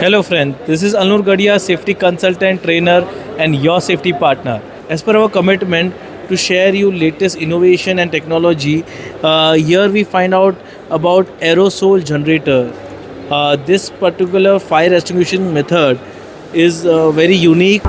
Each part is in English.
Hello, friend. This is Alnur Gadia, safety consultant, trainer, and your safety partner. As per our commitment to share you latest innovation and technology, here we find out about aerosol generator. This particular fire extinguishing method is very unique.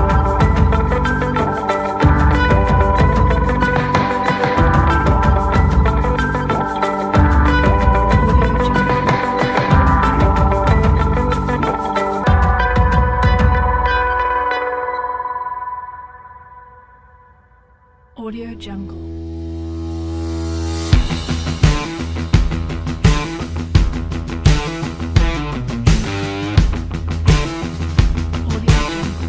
Audio Jungle. Audio Jungle.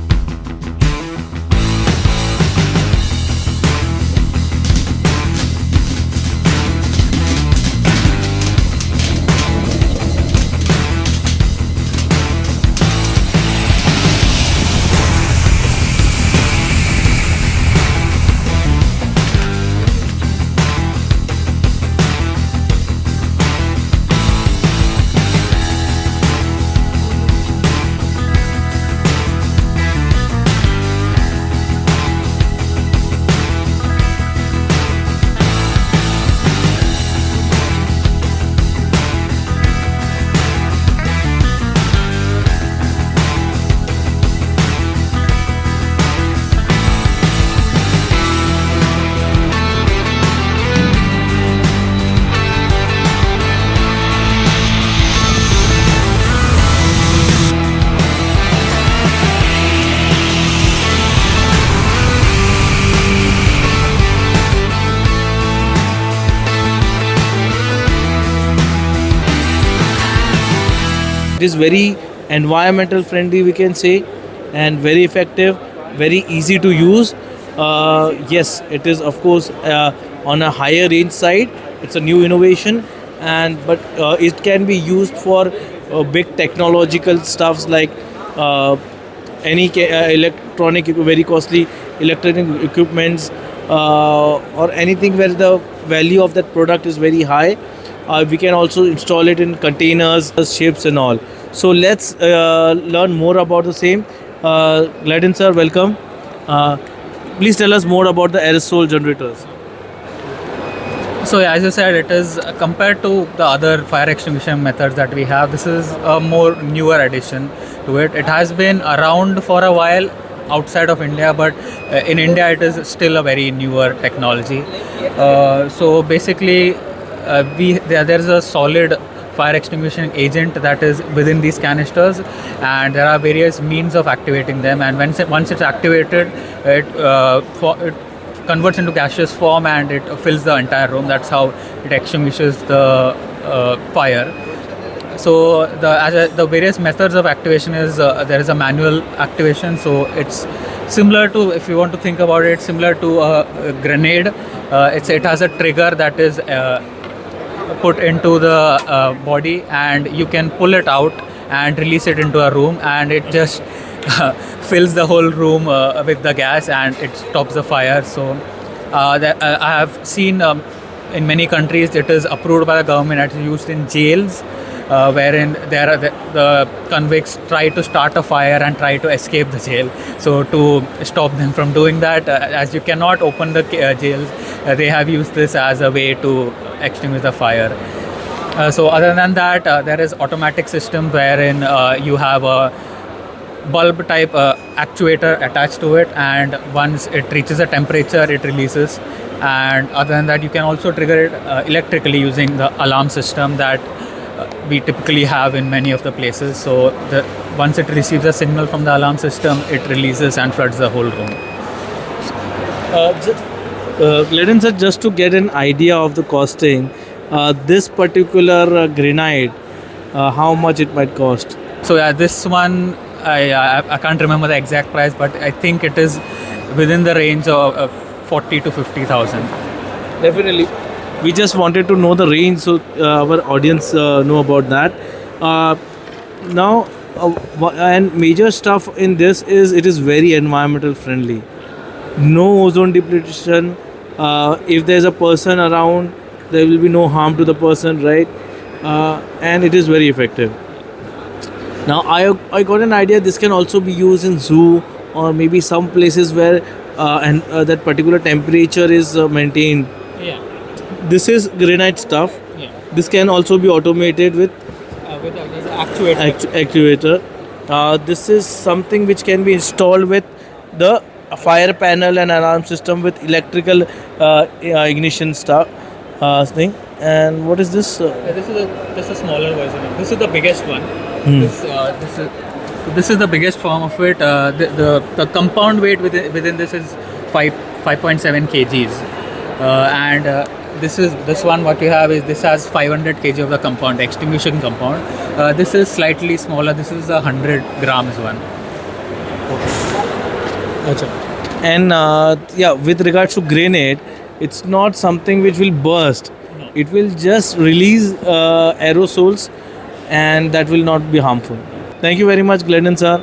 It is very environmental friendly, we can say, and very effective, very easy to use. Yes, it is of course on a higher range side. It's a new innovation, and but it can be used for big technological stuffs like electronic, very costly electronic equipments, or anything where the value of that product is very high. We can also install it in containers, ships, and all. So let's learn more about the same. Gladden sir, welcome. Please tell us more about the aerosol generators. So as you said, it is compared to the other fire extinguishing methods that we have, this is a more newer addition to it. It has been around for a while outside of India, but in India it is still a very newer technology. So basically, there is a solid fire extinguishing agent that is within these canisters, and there are various means of activating them. And once it's activated, it converts into gaseous form and it fills the entire room. That's how it extinguishes the fire. So the various methods of activation is there is a manual activation. So it's similar to, if you want to think about it, similar to a grenade. It has a trigger that is put into the body, and you can pull it out and release it into a room, and it just fills the whole room with the gas, and it stops the fire. So I have seen in many countries it is approved by the government and it's used in jails, wherein there are the convicts try to start a fire and try to escape the jail. So to stop them from doing that, as you cannot open the jails, they have used this as a way to extinguish the fire. So other than that, there is automatic system wherein you have a bulb type actuator attached to it, and once it reaches a temperature it releases. And other than that, you can also trigger it electrically using the alarm system that we typically have in many of the places. So once it receives a signal from the alarm system, it releases and floods the whole room. Gladden sir, just to get an idea of the costing, this particular grenade, how much it might cost? So yeah, this one I can't remember the exact price, but I think it is within the range of 40 to 50,000. Definitely. We just wanted to know the range, so our audience know about that. Now, and major stuff in this is it is very environmental friendly. No ozone depletion. If there's a person around, there will be no harm to the person, right? And it is very effective. Now I got an idea. This can also be used in zoo or maybe some places where that particular temperature is maintained. Yeah. This is granite stuff. Yeah. This can also be automated with With this actuator. actuator. This is something which can be installed with the fire panel and alarm system with electrical ignition stuff thing. And what is this? This is just a smaller version. This is the biggest one. This is the biggest form of it. The compound weight within this is 5.7 kgs, and this one what you have is this has 500 kg of the compound extinguishing compound. This is slightly smaller. This is a 100 grams one. And yeah, with regards to grenade, it's not something which will burst. No. It will just release aerosols, and that will not be harmful. Thank you very much, Glendon sir.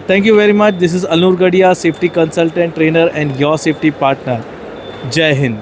Thank you very much. This is Alnur Gadia, safety consultant, trainer, and your safety partner. Jai Hind.